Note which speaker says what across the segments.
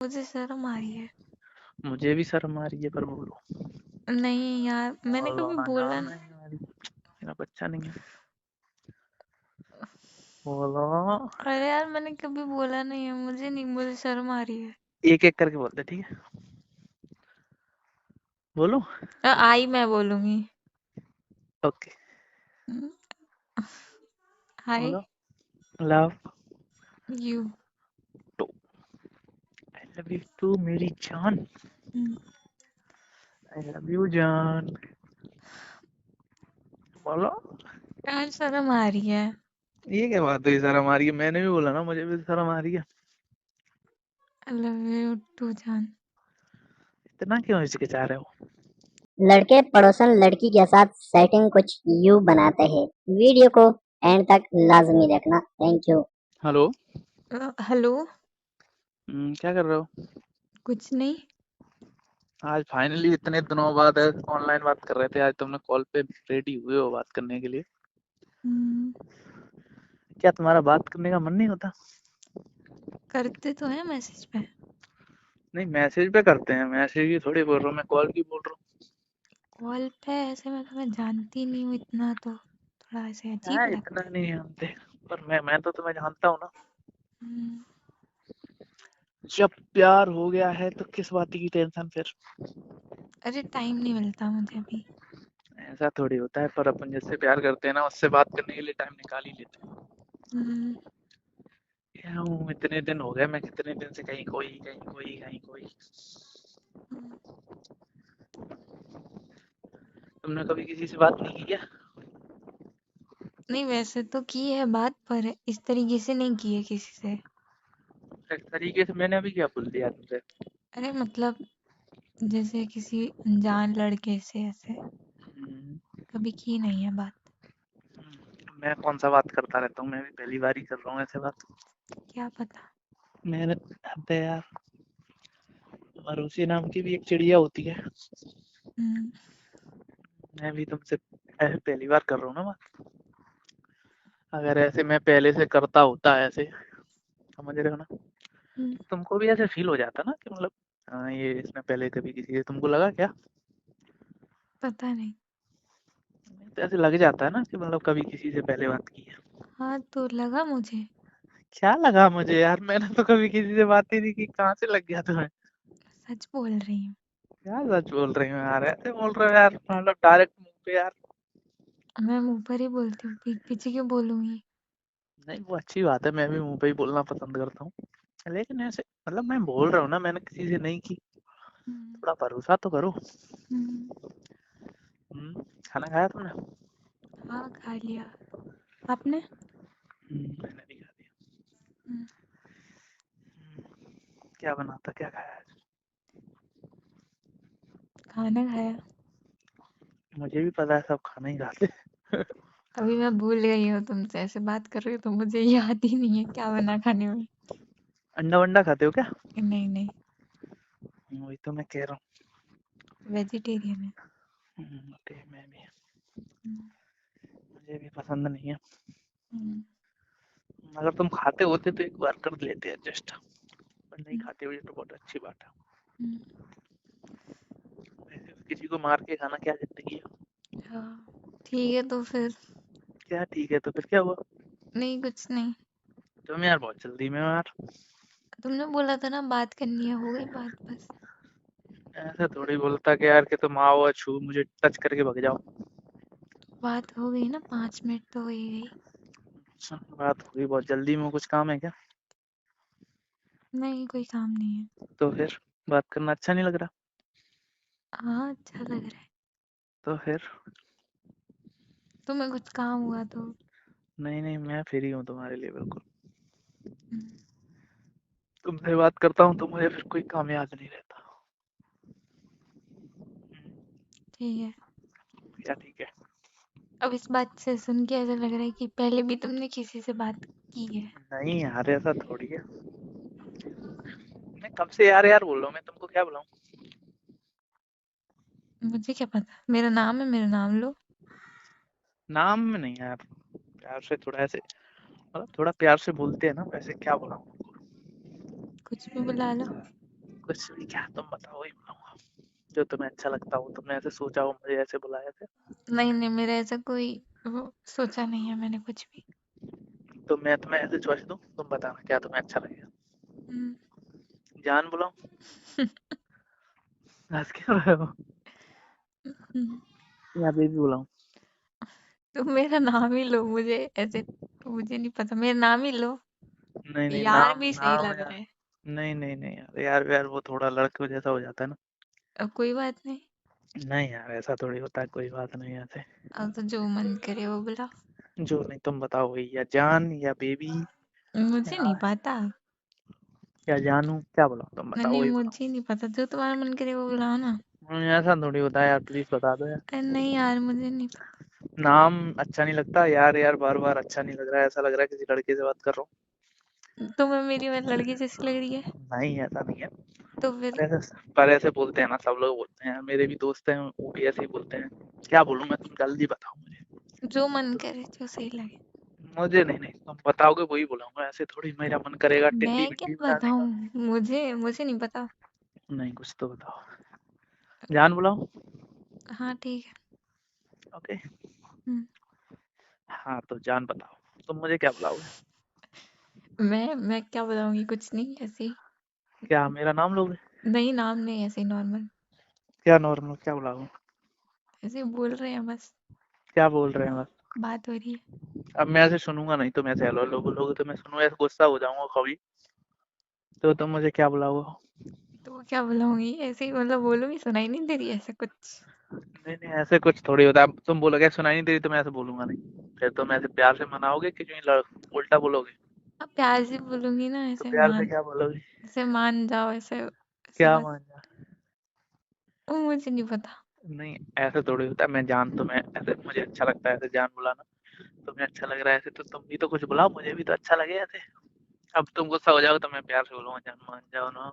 Speaker 1: मुझे शर्म आ रही है।
Speaker 2: मुझे भी शर्म आ रही है, पर बोलो।
Speaker 1: नहीं यार, मैंने
Speaker 2: बोलो
Speaker 1: कभी
Speaker 2: ना
Speaker 1: बोला
Speaker 2: जान,
Speaker 1: नहीं।
Speaker 2: नहीं मेरी मेरा बच्चा नहीं है। बोलो।
Speaker 1: अरे यार, मैंने कभी बोला नहीं है, मुझे नहीं, मुझे शर्म आ रही है।
Speaker 2: एक एक करके बोलते, ठीक है? बोलो।
Speaker 1: आई मैं बोलूंगी।
Speaker 2: ओके।
Speaker 1: हाय।
Speaker 2: बोलो। Love
Speaker 1: you.
Speaker 2: Too. I love you too मेरी जान। आई लव यू जान। बोलो।
Speaker 1: यार शर्म आ रही है।
Speaker 2: ये क्या बात हुई, शर्म आ रही है? मैंने भी बोला ना, मुझे भी शर्म आ रही है।
Speaker 1: आई लव यू टू जान।
Speaker 2: इतना क्यों हिचकिचा रहे हो?
Speaker 3: लड़के पड़ोसन लड़की के साथ सेटिंग कुछ यूं बनाते हैं। वीडियो को एंड तक लाजमी देखना। Thank you.
Speaker 2: हेलो।
Speaker 1: हेलो।
Speaker 2: क्या कर रहे हो?
Speaker 1: कुछ नहीं।
Speaker 2: आज फाइनली इतने दिनों बाद ऑनलाइन बात कर रहे थे, आज तुमने कॉल पे रेडी हुए हो बात करने के लिए। क्या तुम्हारा बात करने का मन नहीं होता?
Speaker 1: करते तो है मैसेज पे।
Speaker 2: नहीं, मैसेज पे करते हैं, मैसेज की थोड़ी बोल रहा हूँ मैं, कॉल की बोल रहा हूँ।
Speaker 1: कॉल पे ऐसे मैं तुम्हें जानती नहीं हूँ इतना, तो थोड़ा ऐसे
Speaker 2: हाँ,
Speaker 1: अजीब
Speaker 2: इतना
Speaker 1: लगता है।
Speaker 2: नहीं जानते, पर मैं तो तुम्हें जानता हूँ ना।
Speaker 1: हम्म,
Speaker 2: जब प्यार हो गया है तो किस बात की टेंशन फिर?
Speaker 1: अरे टाइम नहीं मिलता मुझे अभी।
Speaker 2: ऐसा थोड़ी होता है, पर अपन जिससे प्यार करते हैं ना, उससे बात करने के लिए टाइम निकाल ही लेते हैं।
Speaker 1: हम्म,
Speaker 2: क्या हूँ, इतने दिन हो गए, मैं कितने दिन से कहीं कोई कहीं कोई कहीं कोई।
Speaker 1: हम्म।
Speaker 2: तुमने कभी किसी से बात नहीं की क्या?
Speaker 1: नहीं, वैसे तो की है बात, पर इस तरीके से नहीं की है किसी से।
Speaker 2: इस तरीके से मैंने अभी क्या बोल दिया तुमसे?
Speaker 1: अरे मतलब, जैसे किसी अनजान लड़के से ऐसे
Speaker 2: हम्म,
Speaker 1: कभी की नहीं है बात।
Speaker 2: मैं कौन सा बात करता रहता हूँ, मैं भी पहली बार ही कर रहा हूँ ऐसे बात।
Speaker 1: क्या पता।
Speaker 2: मैंने, अबे यार, मरूसी नाम की भी एक चिड़िया होती है।
Speaker 1: हम्म,
Speaker 2: मैं भी तुमसे ऐसे पहली बार कर रहा हूँ ना बात। अगर ऐसे मैं पहले से करता होता ऐसे, समझ रहे हो ना,
Speaker 1: हम्म,
Speaker 2: तो तुमको भी ऐसे फील हो जाता ना कि मतलब, हाँ ये इसने पहले कभी किसी से, तुमको लगा क्या?
Speaker 1: पता नहीं।
Speaker 2: तो ऐसे लग जाता है ना कि मतलब कभी किसी से पहले बात की है।
Speaker 1: हाँ, तो लगा मुझे।
Speaker 2: क्या लगा मुझे यार, मैंने तो कभी किसी से बात ही नहीं की, कहाँ से लग गया तुम्हें?
Speaker 1: सच बोल रही हूँ।
Speaker 2: क्या सच बोल रही हूँ यार, ऐसे बोल रहे हो यार, मतलब डायरेक्ट मुंह पे यार।
Speaker 1: मैं मुंह पर ही बोलती हूँ, पीठ पीछे क्यों बोलूंगी।
Speaker 2: नहीं, वो अच्छी बात है, मैं भी मुंह पे ही बोलना पसंद करता हूँ। लेकिन ऐसे मतलब मैं बोल रहा हूँ ना, मैंने किसी से नहीं की।
Speaker 1: हम्म,
Speaker 2: थोड़ा भरोसा तो करो।
Speaker 1: हम्म,
Speaker 2: खाना खाया तुमने?
Speaker 1: हाँ खा लिया। आपने?
Speaker 2: मैंने भी खा लिया।
Speaker 1: हम्म,
Speaker 2: क्या बना था, क्या खाया आज?
Speaker 1: खाना खाया।
Speaker 2: मुझे भी पता है, सब खाना ही खाते हैं।
Speaker 1: अभी मैं भूल गई हूँ, तुमसे ऐसे बात कर रही हूँ तो मुझे याद ही नहीं है क्या बना खाने में।
Speaker 2: अंडा वंडा खाते हो क्या?
Speaker 1: नहीं नहीं,
Speaker 2: वही तो मैं कह रहा
Speaker 1: वेजिटेरियन है।
Speaker 2: हूँ। ओके, मैं भी।
Speaker 1: हम्म,
Speaker 2: मुझे भी पसंद नहीं है।
Speaker 1: हम्म,
Speaker 2: अगर तुम खाते होते तो एक बार कर लेते एडजस्ट, पर नहीं
Speaker 1: हम्म,
Speaker 2: खाते हो, ये तो बहुत अच्छी बात है।
Speaker 1: हम्म,
Speaker 2: वैसे भी किसी को मार के खाना क्या जिंदगी है?
Speaker 1: हाँ ठीक है तो फिर।
Speaker 2: क्या ठीक है तो फिर क्या हुआ?
Speaker 1: नहीं, कुछ नहीं।
Speaker 2: तुम यार बहुत जल्दी में हो यार।
Speaker 1: तुमने बोला था ना बात करनी है, हो गई बात बस।
Speaker 2: ऐसा थोड़ी बोलता कि यार कि तुम आओ छू मुझे टच करके भग जाओ।
Speaker 1: बात हो गई ना, 5 मिनट तो हो ही गई।
Speaker 2: अच्छा, बात हुई बहुत जल्दी में, कुछ काम है क्या?
Speaker 1: नहीं, कोई काम नहीं है।
Speaker 2: तो फिर बात करना अच्छा नहीं लग रहा?
Speaker 1: हाँ, अच्छा लग रहा है।
Speaker 2: तो फिर?
Speaker 1: तुम्हें कुछ काम हुआ तो।
Speaker 2: नहीं नहीं, मैं फ्री हूँ तुम्हारे लिए बिल्कुल।
Speaker 1: हम्म,
Speaker 2: तुमसे बात करता हूँ तो मुझे फिर कोई काम याद नहीं रहता।
Speaker 1: ठीक है।
Speaker 2: क्या ठीक है?
Speaker 1: अब इस बात से सुन के ऐसा लग रहा है कि पहले भी तुमने किसी से बात की है।
Speaker 2: नहीं यार, ऐसा थोड़ी है। मैं कब से यार यार बोल रहा हूँ, मैं तुमको क्या बुलाऊं?
Speaker 1: मुझे क्या पता, मेरा नाम है, मेरा नाम लो।
Speaker 2: नाम में नहीं यार, प्यार से थोड़ा ऐसे, मतलब थोड़ा प्यार से बोलते हैं ना, वैसे क्या बुलाऊं?
Speaker 1: कुछ भी बुला लो।
Speaker 2: कुछ भी, क्या तुम बताओ, वही बुलाऊंगा जो तुम्हें अच्छा लगता हो। तुमने ऐसे सोचा हो, मुझे ऐसे बुलाया थे।
Speaker 1: नहीं मेरा ऐसा कोई वो सोचा नहीं है मैंने कुछ भी।
Speaker 2: तो मैं तुम्हें ऐसे चॉइस दूं, तुम बताना क्या तुम्हें अच्छा लगेगा।
Speaker 1: हम्म,
Speaker 2: जान बुलाऊं? हंस क्यों रहे हो?
Speaker 1: हम्म,
Speaker 2: या बेबी बुलाऊं?
Speaker 1: तुम मेरा नाम ही लो, मुझे ऐसे मुझे नहीं पता, मेरा नाम ही लो।
Speaker 2: नहीं नहीं,
Speaker 1: यार
Speaker 2: नाम
Speaker 1: भी सही
Speaker 2: नाम
Speaker 1: लग
Speaker 2: यार।
Speaker 1: रहा है।
Speaker 2: नहीं नहीं नहीं यार, यार यार वो थोड़ा लड़के जैसा हो जाता है ना।
Speaker 1: अब कोई बात नहीं।
Speaker 2: नहीं यार, ऐसा थोड़ी होता है, कोई बात नहीं ऐसे।
Speaker 1: अब तो जो मन करे वो बुलाओ।
Speaker 2: जो नहीं तुम बताओ, वही, या जान या बेबी
Speaker 1: मुझे
Speaker 2: या
Speaker 1: नहीं पता।
Speaker 2: या जानू, क्या बुलाऊं तुम बताओ,
Speaker 1: नहीं
Speaker 2: वही बुलाऊं।
Speaker 1: मुझे नहीं पता, जो तुम्हारा मन करे वो बुलाओ ना।
Speaker 2: ऐसा थोड़ी होता है यार, प्लीज बता दो यार।
Speaker 1: अरे नहीं यार मुझे नहीं पता।
Speaker 2: नाम अच्छा नहीं लगता यार, यार बार बार अच्छा नहीं लग रहा है, ऐसा लग रहा है किसी लड़के से बात कर रहा
Speaker 1: तुम्हें मेरी लड़की जैसी लग रही है?
Speaker 2: हूँ। नहीं ऐसा नहीं है।
Speaker 1: तो फिर
Speaker 2: पर ऐसे बोलते हैं ना, सब लोग बोलते हैं, मेरे भी दोस्त हैं वो भी ऐसे ही बोलते हैं। क्या बोलूं मैं, तुम जल्दी बताओ मुझे।
Speaker 1: जो मन करे जो सही लगे।
Speaker 2: मुझे नहीं नहीं, तुम बताओगे वही बुलाऊंगा, ऐसे थोड़ी मेरा मन करेगा टिंडी
Speaker 1: मैं क्या
Speaker 2: विंडी बनाने
Speaker 1: बताऊं,
Speaker 2: का।
Speaker 1: मुझे नहीं पता।
Speaker 2: नहीं, कुछ तो बताओ। जान बुलाऊं?
Speaker 1: हाँ ठीक है।
Speaker 2: ओके।
Speaker 1: हम्म,
Speaker 2: हाँ तो जान बताओ, तुम मुझे क्या बुलाओगे?
Speaker 1: मैं क्या बताऊंगी, कुछ नहीं ऐसे ही।
Speaker 2: क्या मेरा नाम लोगे?
Speaker 1: नहीं नाम नहीं, ऐसे ही नॉर्मल।
Speaker 2: क्या नॉर्मल, क्या बुलाऊं?
Speaker 1: ऐसे ही बोल रहे हैं बस।
Speaker 2: क्या बोल रहे हैं बस?
Speaker 1: बात हो रही है।
Speaker 2: अब मैं ऐसे सुनूंगा नहीं, तुम ऐसे हेलो हेलो बोलोगे तो मैं सुनूं, ऐसे गुस्सा हो जाऊंगा कभी। तो तुम मुझे क्या बुलाओगे?
Speaker 1: तो वो क्या बुलाऊंगी, ऐसे ही मतलब बोलूंगी, सुनाई नहीं दे रही है ऐसा कुछ।
Speaker 2: नहीं नहीं, ऐसे कुछ थोड़ी होता है। अब तुम बोलोगे सुनाई नहीं दे रही, तो मैं ऐसे बोलूंगा नहीं। फिर तुम ऐसे प्यार से मनाओगे कि उल्टा बोलोगे?
Speaker 1: अब प्यार से बोलूंगी ना,
Speaker 2: तो
Speaker 1: ऐसे
Speaker 2: प्यार से
Speaker 1: मान,
Speaker 2: क्या बोलोगे?
Speaker 1: ऐसे मान जाओ, ऐसे ऐसे
Speaker 2: क्या
Speaker 1: बात।
Speaker 2: मान जा?
Speaker 1: वो मुझे नहीं पता।
Speaker 2: नहीं, ऐसे थोड़ी होता है। मैं जान, तुम्हें ऐसे मुझे अच्छा लगता है ऐसे जान बुलाना। तुम्हें अच्छा लग रहा है ऐसे, तो तुम भी तो कुछ बुलाओ, मुझे भी तो अच्छा लगे ऐसे। अब तुम गुस्सा हो जाओगे तो मैं प्यार से बोलूंगा, जान मान जाओ ना।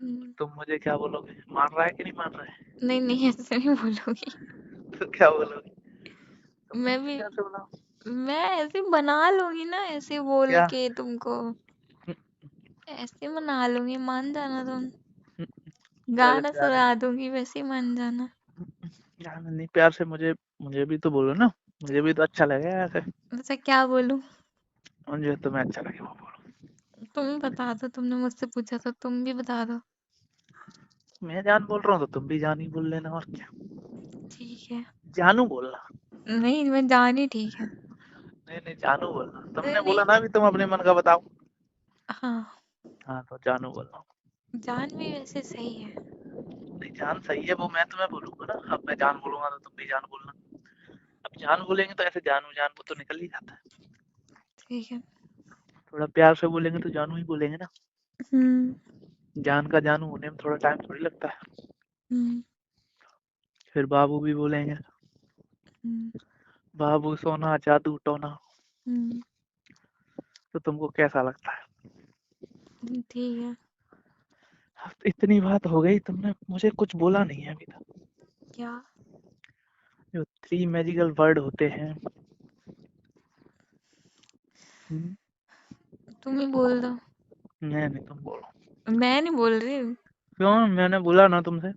Speaker 1: हम्म,
Speaker 2: तुम मुझे क्या बोलोगे, मान रहा है कि नहीं मान रहा है?
Speaker 1: नहीं नहीं ऐसे नहीं बोलूंगी।
Speaker 2: तो क्या बोलोगे? तुम
Speaker 1: मैं
Speaker 2: मुझे
Speaker 1: भी,
Speaker 2: प्यार से बुलाओ।
Speaker 1: मैं ऐसे बना लूंगी ना, ऐसे बोल
Speaker 2: क्या?
Speaker 1: के तुमको। ऐसे मना लूंगी, मान जाना तुम।
Speaker 2: ऐसे
Speaker 1: गाना
Speaker 2: प्यार है।
Speaker 1: सुना दूंगी, वैसे ही मान जाना।
Speaker 2: जान नहीं, प्यार से मुझे, मुझे भी तो बोलो ना। मुझे भी तो अच्छा लगे ऐसे।
Speaker 1: वैसे क्या बोलूं?
Speaker 2: मुझे तुम्हें अच्छा लगे वो बोलो।
Speaker 1: तुम ही बता दो, तुमने मुझसे पूछा तो तुम भी बता दो।
Speaker 2: मैं जान बोल रहा हूँ तो तुम भी जान ही बोल लेना, और क्या।
Speaker 1: ठीक है।
Speaker 2: जानू बोलना।
Speaker 1: नहीं मैं जान ही ठीक है।
Speaker 2: नहीं नहीं, जानू बोलना,
Speaker 1: नहीं
Speaker 2: तुमने
Speaker 1: नहीं।
Speaker 2: बोला ना अभी, तुम अपने मन का बताओ।
Speaker 1: हाँ,
Speaker 2: हाँ तो जानू बोलना।
Speaker 1: जान भी वैसे सही है।
Speaker 2: नहीं, जान सही है, वो मैं तुम्हें बोलूंगा ना। अब मैं जान बोलूंगा तो तुम भी जान बोलना। अब जान बोलेंगे तो ऐसे जानू जान वो तो निकल ही जाता है।
Speaker 1: ठीक है।
Speaker 2: थोड़ा प्यार से बोलेंगे तो जानू ही बोलेंगे ना।
Speaker 1: हम्म,
Speaker 2: जान का जानू होने में थोड़ा टाइम थोड़ी लगता है।
Speaker 1: हम्म,
Speaker 2: फिर बाबू भी बोलेंगे।
Speaker 1: हम्म,
Speaker 2: बाबू सोना जादू टोना।
Speaker 1: हम्म,
Speaker 2: तो तुमको कैसा लगता है?
Speaker 1: ठीक है।
Speaker 2: अब तो इतनी बात हो गई, तुमने मुझे कुछ बोला नहीं है अभी तक।
Speaker 1: क्या?
Speaker 2: जो 3 मैजिकल वर्ड होते हैं। हम्म,
Speaker 1: तुम ही बोल दो।
Speaker 2: मैं नहीं, तुम बोलो।
Speaker 1: मैं नहीं बोल रही।
Speaker 2: क्यों, मैंने बोला ना तुमसे।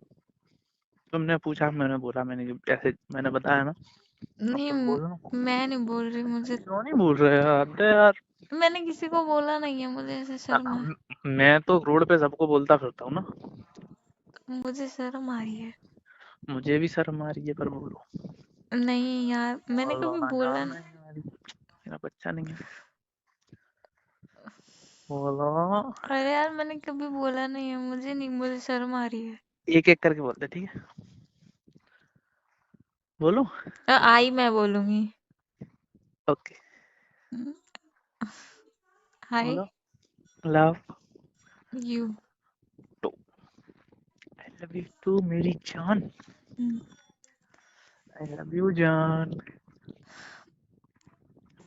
Speaker 2: तुमने पूछा, मैंने बोला, मैंने ऐसे मैंने बताया ना। अब
Speaker 1: नहीं
Speaker 2: तुम बोलो।
Speaker 1: मैं नहीं बोल रही, मुझे।
Speaker 2: क्यों नहीं बोल रहे यार? अरे यार।
Speaker 1: मैंने किसी को बोला नहीं है, मुझे ऐसे शर्म आ,
Speaker 2: मैं तो रोड पे सबको बोलता फिरता हूँ ना।
Speaker 1: मुझे शर्म आ रही है।
Speaker 2: मुझे भी शर्म आ रही है, पर बोलो।
Speaker 1: नहीं यार मैंने
Speaker 2: बोलो
Speaker 1: कभी
Speaker 2: ना
Speaker 1: बोला
Speaker 2: जान,
Speaker 1: नहीं।
Speaker 2: नहीं मेरी, मेरा बच्चा नहीं है। बोलो।
Speaker 1: अरे यार मैंने कभी बोला नहीं है, मुझे नहीं, मुझे शर्म आ रही है।
Speaker 2: एक एक करके बोलते, ठीक है? बोलो।
Speaker 1: आई मैं बोलूंगी।
Speaker 2: ओके।
Speaker 1: Hmm, hi.
Speaker 2: बोलो। Love
Speaker 1: you.
Speaker 2: Too. I love you too मेरी जान। आई लव यू जान।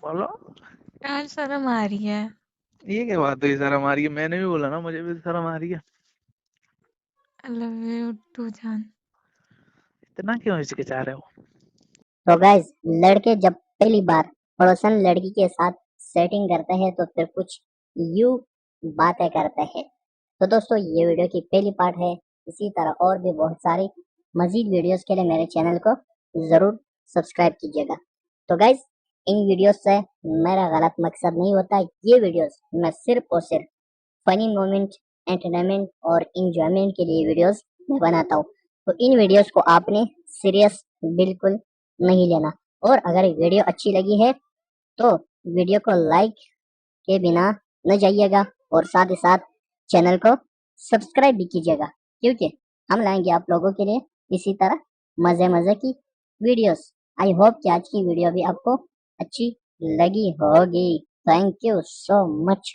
Speaker 2: बोलो।
Speaker 1: यार शर्म आ रही है।
Speaker 2: ये क्या बात हुई, शर्म आ रही है? मैंने भी बोला ना, मुझे भी शर्म आ रही है।
Speaker 1: आई लव यू टू जान।
Speaker 2: इतना क्यों हिचकिचा रहे हो?
Speaker 3: तो गाइज, लड़के जब पहली बार पड़ोसन लड़की के साथ सेटिंग करते हैं तो फिर कुछ यूं बातें करते हैं। तो दोस्तों ये वीडियो की पहली पार्ट है। इसी तरह और भी बहुत सारी मजीद वीडियोस के लिए मेरे चैनल को जरूर सब्सक्राइब कीजिएगा। तो गाइज इन वीडियोस से मेरा गलत मकसद नहीं होता। ये वीडियोस मैं सिर्फ और सिर्फ फनी मोमेंट, एंटरटेनमेंट और इंजॉयमेंट के लिए वीडियोस मैं बनाता हूँ। तो इन वीडियोस को आपने सीरियस बिल्कुल नहीं लेना। और अगर वीडियो अच्छी लगी है तो वीडियो को लाइक के बिना न जाइएगा और साथ ही साथ चैनल को सब्सक्राइब भी कीजिएगा, क्योंकि हम लाएंगे आप लोगों के लिए इसी तरह मजे मजे की वीडियोस। आई होप कि आज की वीडियो भी आपको अच्छी लगी होगी। Thank you so much.